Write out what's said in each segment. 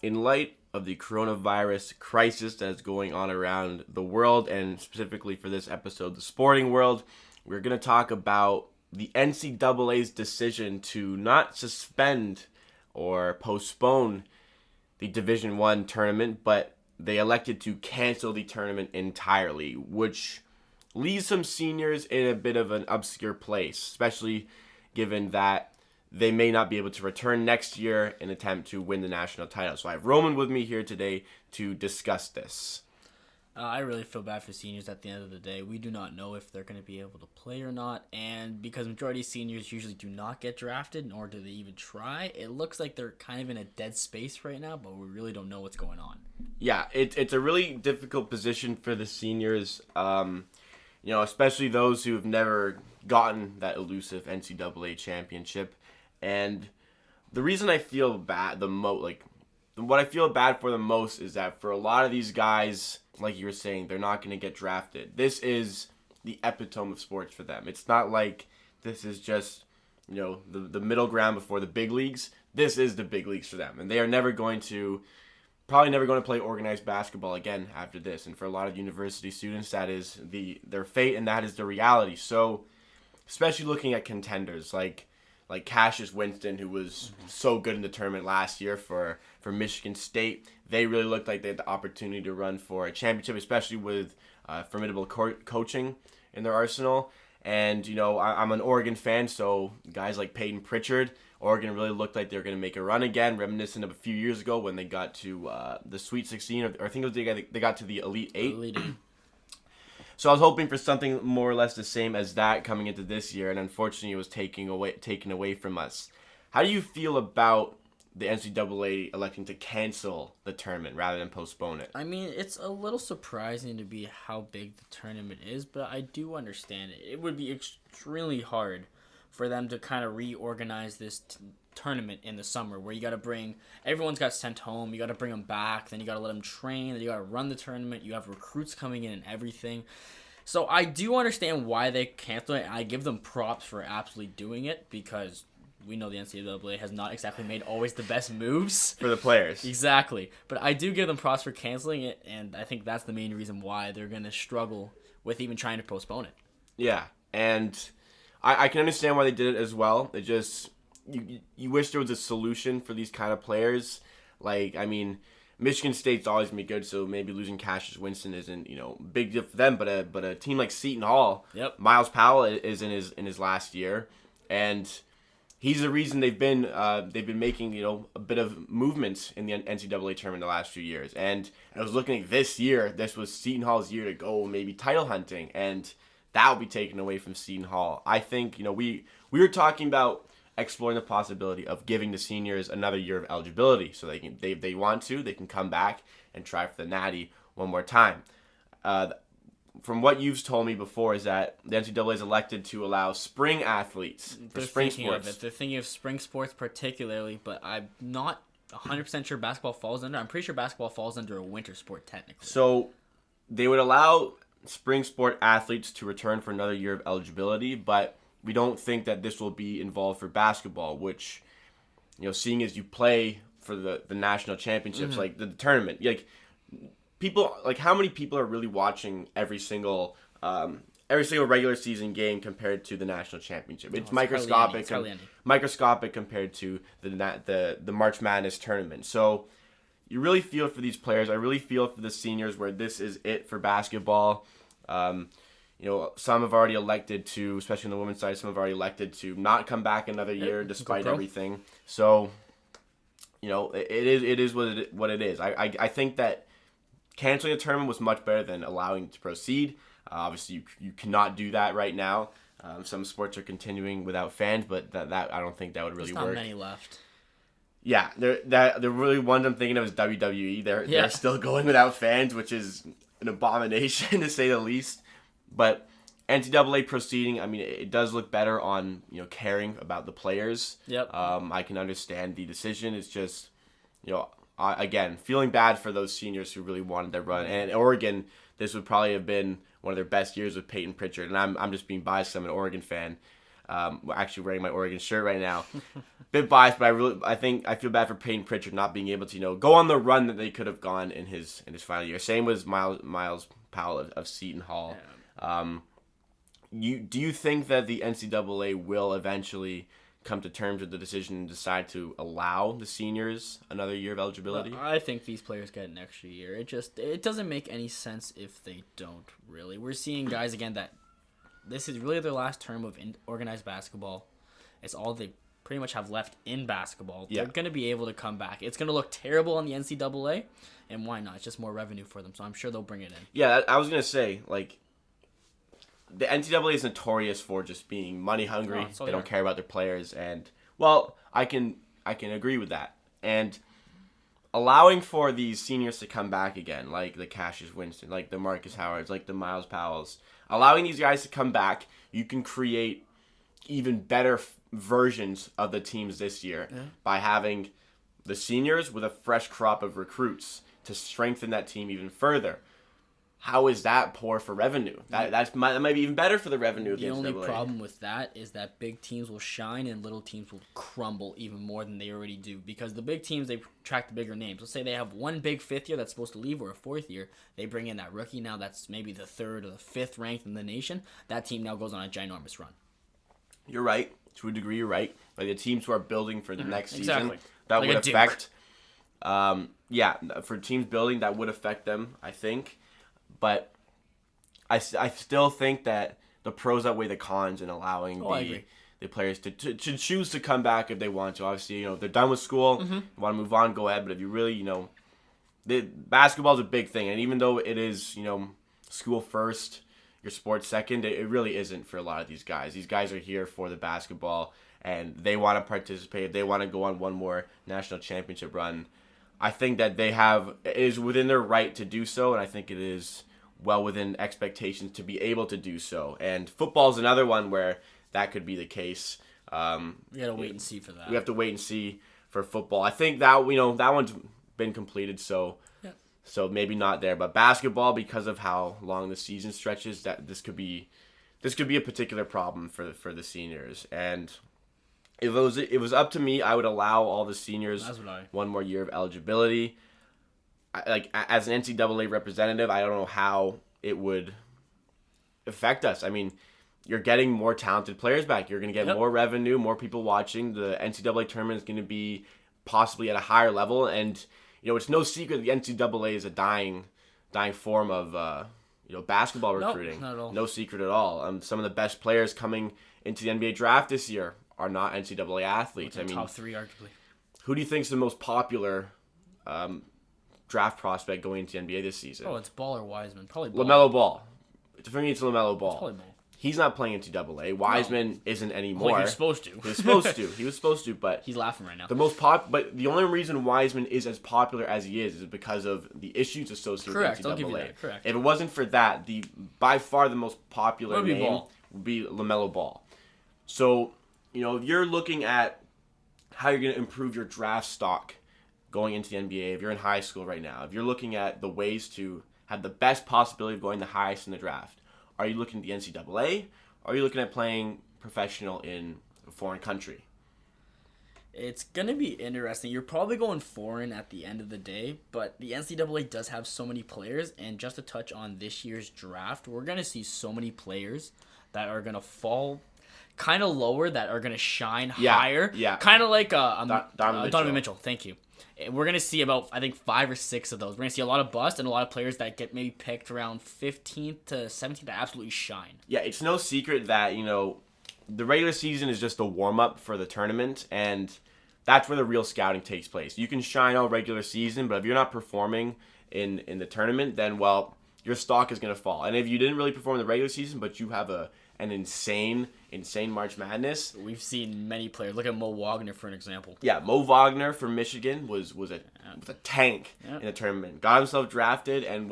in light of the coronavirus crisis that is going on around the world, and specifically for this episode, the sporting world, we're going to talk about the NCAA's decision to not suspend or postpone the Division I tournament, but they elected to cancel the tournament entirely, which leaves some seniors in a bit of an obscure place, especially given that they may not be able to return next year in an attempt to win the national title. So I have Roman with me here today to discuss this. I really feel bad for seniors at the end of the day. We do not know if they're going to be able to play or not, and because majority of seniors usually do not get drafted, nor do they even try, it looks like they're kind of in a dead space right now, but we really don't know what's going on. Yeah, it's a really difficult position for the seniors, especially those who have never gotten that elusive NCAA championship. And the reason I feel bad what I feel bad for the most is that for a lot of these guys, like you were saying, they're not going to get drafted. This is the epitome of sports for them. It's not like this is just, the middle ground before the big leagues. This is the big leagues for them. And they are probably never going to play organized basketball again after this. And for a lot of university students, that is their fate, and that is the reality. So, especially looking at contenders like Cassius Winston, who was so good in the tournament last year for Michigan State. They really looked like they had the opportunity to run for a championship, especially with formidable coaching in their arsenal. And, I'm an Oregon fan, so guys like Peyton Pritchard, Oregon really looked like they were going to make a run again, reminiscent of a few years ago when they got to the Sweet 16, or I think it was they got to the Elite 8. So I was hoping for something more or less the same as that coming into this year, and unfortunately it was taken away from us. How do you feel about the NCAA electing to cancel the tournament rather than postpone it? I mean, it's a little surprising to be how big the tournament is, but I do understand it. It would be extremely hard for them to kind of reorganize this tournament in the summer, where you got to bring everyone's got sent home, you got to bring them back, then you got to let them train, then you got to run the tournament, you have recruits coming in and everything. So I do understand why they canceled it. I give them props for absolutely doing it, because we know the NCAA has not exactly made always the best moves for the players. Exactly, but I do give them props for canceling it, and I think that's the main reason why they're going to struggle with even trying to postpone it. Yeah, and I can understand why they did it as well. It just you wish there was a solution for these kind of players. Michigan State's always been good, so maybe losing Cassius Winston isn't big deal for them. But a team like Seton Hall, yep. Miles Powell is in his last year, and he's the reason they've been making a bit of movements in the NCAA tournament the last few years. And I was looking at this year. This was Seton Hall's year to go maybe title hunting, and that will be taken away from Seton Hall. I think we were talking about exploring the possibility of giving the seniors another year of eligibility, so they can come back and try for the Natty one more time. From what you've told me before, is that the NCAA is elected to allow spring athletes for spring sports. They're thinking of spring sports particularly, but I'm not 100% sure basketball falls under. I'm pretty sure basketball falls under a winter sport technically. So they would allow spring sport athletes to return for another year of eligibility, but we don't think that this will be involved for basketball, which, seeing as you play for the national championships, like the tournament, people, how many people are really watching every single regular season game compared to the national championship? It's microscopic, microscopic compared to the March Madness tournament. So you really feel for these players. I really feel for the seniors, where this is it for basketball. Some have already elected to, especially on the women's side, some have already elected to not come back another year despite everything. So, it is what it is. I think that canceling the tournament was much better than allowing it to proceed. Obviously, you cannot do that right now. Some sports are continuing without fans, but that I don't think that would really work. There's not many left. Yeah, the really ones I'm thinking of is WWE. They're still going without fans, which is an abomination to say the least. But NCAA proceeding, it does look better on caring about the players. Yep. I can understand the decision. It's just again, feeling bad for those seniors who really wanted their run. And Oregon, this would probably have been one of their best years with Peyton Pritchard. And I'm just being biased. I'm an Oregon fan. Actually wearing my Oregon shirt right now. Bit biased, but I feel bad for Peyton Pritchard not being able to go on the run that they could have gone in his final year. Same with Miles Powell of Seton Hall. Do you think that the NCAA will eventually come to terms with the decision and decide to allow the seniors another year of eligibility? Well, I think these players get an extra year. It doesn't make any sense if they don't, really. We're seeing guys again that this is really their last term of organized basketball. It's all they pretty much have left in basketball. Yeah. They're going to be able to come back. It's going to look terrible on the NCAA, and why not? It's just more revenue for them, so I'm sure they'll bring it in. Yeah, I was going to say, the NCAA is notorious for just being money hungry. They don't care about their players, and I can agree with that. And allowing for these seniors to come back again, like the Cassius Winston, like the Marcus Howards, like the Miles Powells, allowing these guys to come back, you can create even better versions of the teams this year by having the seniors with a fresh crop of recruits to strengthen that team even further. How is that poor for revenue? That might be even better for the revenue of the NCAA. The only problem with that is that big teams will shine and little teams will crumble even more than they already do. Because the big teams, they attract the bigger names. Let's say they have one big fifth year that's supposed to leave or a fourth year. They bring in that rookie now that's maybe the third or the fifth ranked in the nation. That team now goes on a ginormous run. You're right. To a degree, you're right. Like the teams who are building for the next season, that like would affect. For teams building, that would affect them, I think. But I still think that the pros outweigh the cons in allowing the players to choose to come back if they want to. Obviously, they're done with school, want to move on, go ahead. But if you really, basketball is a big thing. And even though it is, school first, your sport second, it really isn't for a lot of these guys. These guys are here for the basketball, and they want to participate. They want to go on one more national championship run. I think that it is within their right to do so, and I think it is well within expectations to be able to do so. And football is another one where that could be the case. We gotta wait and see for that. We have to wait and see for football. I think that that one's been completed, so maybe not there. But basketball, because of how long the season stretches, that this could be a particular problem for the seniors. And if it was up to me, I would allow all the seniors one more year of eligibility. As an NCAA representative, I don't know how it would affect us. I mean, you're getting more talented players back. You're going to get more revenue, more people watching. The NCAA tournament is going to be possibly at a higher level. And, it's no secret the NCAA is a dying form of, basketball recruiting. Not at all. No secret at all. Some of the best players coming into the NBA draft this year are not NCAA athletes. Top three, arguably. Who do you think is the most popular draft prospect going into the NBA this season? Oh, it's Ball or Wiseman. Probably Ball. LaMelo Ball. For me, it's LaMelo Ball. It's probably Ball. He's not playing NCAA. Wiseman isn't anymore. Well, he was supposed to. He was supposed to, but he's laughing right now. But the only reason Wiseman is as popular as he is because of the issues associated with NCAA. I'll give you that. Correct. If it wasn't for that, by far the most popular name would be LaMelo Ball. So, if you're looking at how you're going to improve your draft stock going into the NBA, if you're in high school right now, if you're looking at the ways to have the best possibility of going the highest in the draft, are you looking at the NCAA, or are you looking at playing professional in a foreign country? It's going to be interesting. You're probably going foreign at the end of the day, but the NCAA does have so many players, and just to touch on this year's draft, we're going to see so many players that are going to fall kind of lower that are going to shine higher. Yeah. Kind of like Donovan Mitchell. Thank you. We're going to see about, I think, 5 or 6 of those. We're going to see a lot of bust and a lot of players that get maybe picked around 15th to 17th that absolutely shine. Yeah, it's no secret that, the regular season is just a warm-up for the tournament, and that's where the real scouting takes place. You can shine all regular season, but if you're not performing in the tournament, then, your stock is going to fall. And if you didn't really perform in the regular season, but you have an insane March Madness. We've seen many players. Look at Mo Wagner for an example. Yeah, Mo Wagner from Michigan was a tank in the tournament. Got himself drafted and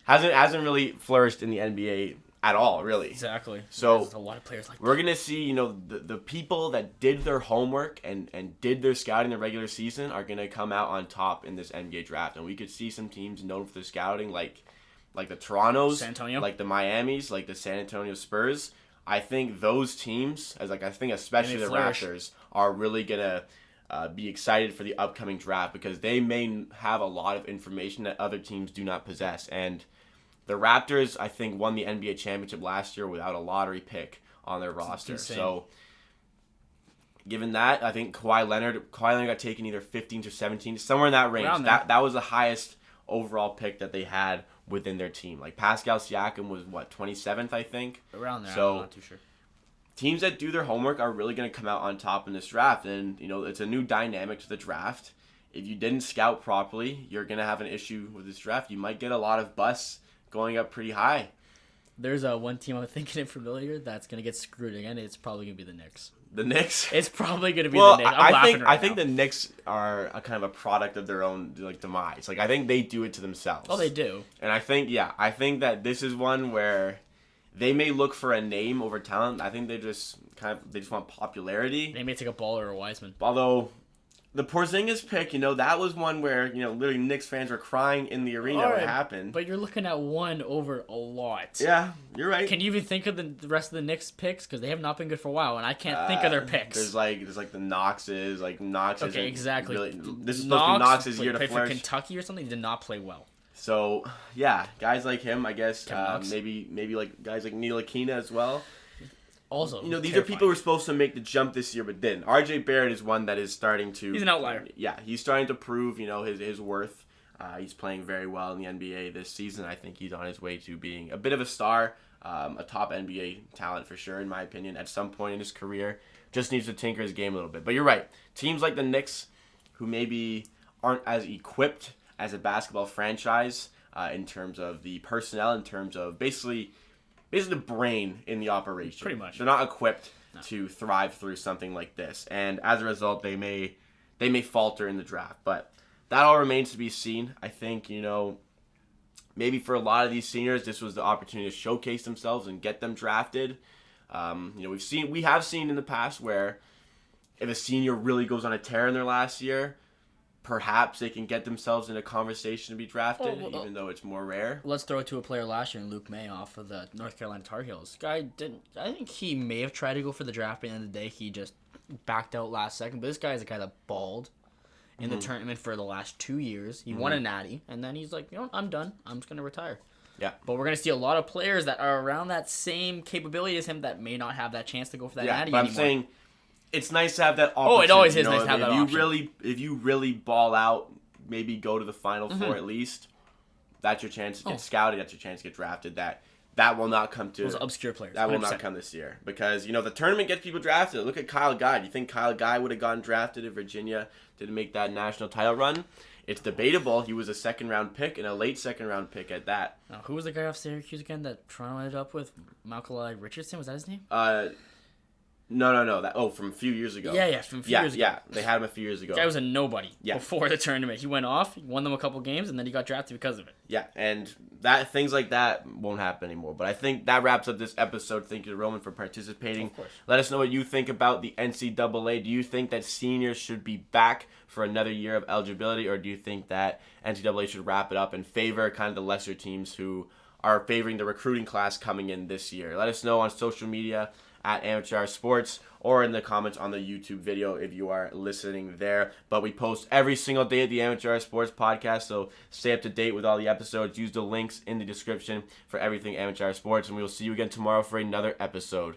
hasn't really flourished in the NBA at all, really. Exactly. So there's a lot of players like we're gonna see, the people that did their homework and did their scouting in the regular season are gonna come out on top in this NBA draft, and we could see some teams known for their scouting like the Torontos, San Antonio, like the Miamis, like the San Antonio Spurs. I think those teams, I think especially the flourish. Raptors, are really gonna be excited for the upcoming draft because they may have a lot of information that other teams do not possess. And the Raptors, I think, won the NBA championship last year without a lottery pick on their roster. insane. So, given that, I think Kawhi Leonard got taken either 15th or 17th, somewhere in that range. Around there. That was the highest overall pick that they had within their team. Like Pascal Siakam was 27th, I think. Around there. So, I'm not too sure. Teams that do their homework are really going to come out on top in this draft, and it's a new dynamic to the draft. If you didn't scout properly, you're going to have an issue with this draft. You might get a lot of busts going up pretty high. There's one team I'm thinking of familiar that's gonna get screwed again. It's probably gonna be the Knicks. The Knicks? It's probably gonna be the Knicks. I think the Knicks are a kind of a product of their own demise. I think they do it to themselves. Oh, they do. And I think that this is one where they may look for a name over talent. I think they just want popularity. They may take a Baller or a Wiseman. Although the Porzingis pick, that was one where, literally Knicks fans were crying in the arena when it happened. But you're looking at one over a lot. Yeah, you're right. Can you even think of the rest of the Knicks picks? Because they have not been good for a while, and I can't think of their picks. There's the Knoxes, Knox. Okay, exactly. This is supposed to be Knox's year to played flourish. for Kentucky or something. He did not play well. So yeah, guys like him, I guess. Knox. Maybe guys like Ntilikina as well. Also, these terrifying. are people who were supposed to make the jump this year but didn't. RJ Barrett is one that is starting to. He's an outlier. Yeah, he's starting to prove his worth. He's playing very well in the NBA this season. I think he's on his way to being a bit of a star, a top NBA talent for sure, in my opinion. At some point in his career, just needs to tinker his game a little bit. But you're right. Teams like the Knicks, who maybe aren't as equipped as a basketball franchise in terms of the personnel, in terms of basically the brain in the operation. Pretty much. They're not equipped to thrive through something like this. And as a result, they may falter in the draft. But that all remains to be seen. I think, maybe for a lot of these seniors, this was the opportunity to showcase themselves and get them drafted. We have seen in the past where if a senior really goes on a tear in their last year, perhaps they can get themselves in a conversation to be drafted, even though it's more rare. Let's throw it to a player last year, Luke May, off of the North Carolina Tar Heels. Guy didn't. I think he may have tried to go for the draft, but at the end of the day, he just backed out last second. But this guy is a guy that balled in the tournament for the last 2 years. He won a natty, and then he's like, I'm done. I'm just gonna retire. Yeah. But we're gonna see a lot of players that are around that same capability as him that may not have that chance to go for that natty anymore. I'm saying it's nice to have that opportunity. It always is nice to have that option. If you really ball out, maybe go to the Final Four at least, that's your chance to get scouted. That's your chance to get drafted. That will not come to those obscure players. That 100%. will not come this year because the tournament gets people drafted. Look at Kyle Guy. Do you think Kyle Guy would have gotten drafted if Virginia didn't make that national title run? It's debatable. He was a second-round pick and a late second-round pick at that. Now, who was the guy off Syracuse again that Toronto ended up with? Malcolm Richardson, was that his name? No. From a few years ago. Yeah, from a few years ago. Yeah, they had him a few years ago. The guy was a nobody before the tournament. He went off, he won them a couple games, and then he got drafted because of it. Yeah, and things like that won't happen anymore. But I think that wraps up this episode. Thank you to Roman for participating. Of course. Let us know what you think about the NCAA. Do you think that seniors should be back for another year of eligibility, or do you think that NCAA should wrap it up and favor kind of the lesser teams who are favoring the recruiting class coming in this year? Let us know on social media at Amateur Sports or in the comments on the YouTube video if you are listening there. But we post every single day at the Amateur Sports Podcast, so stay up to date with all the episodes. Use the links in the description for everything Amateur Sports, and we will see you again tomorrow for another episode.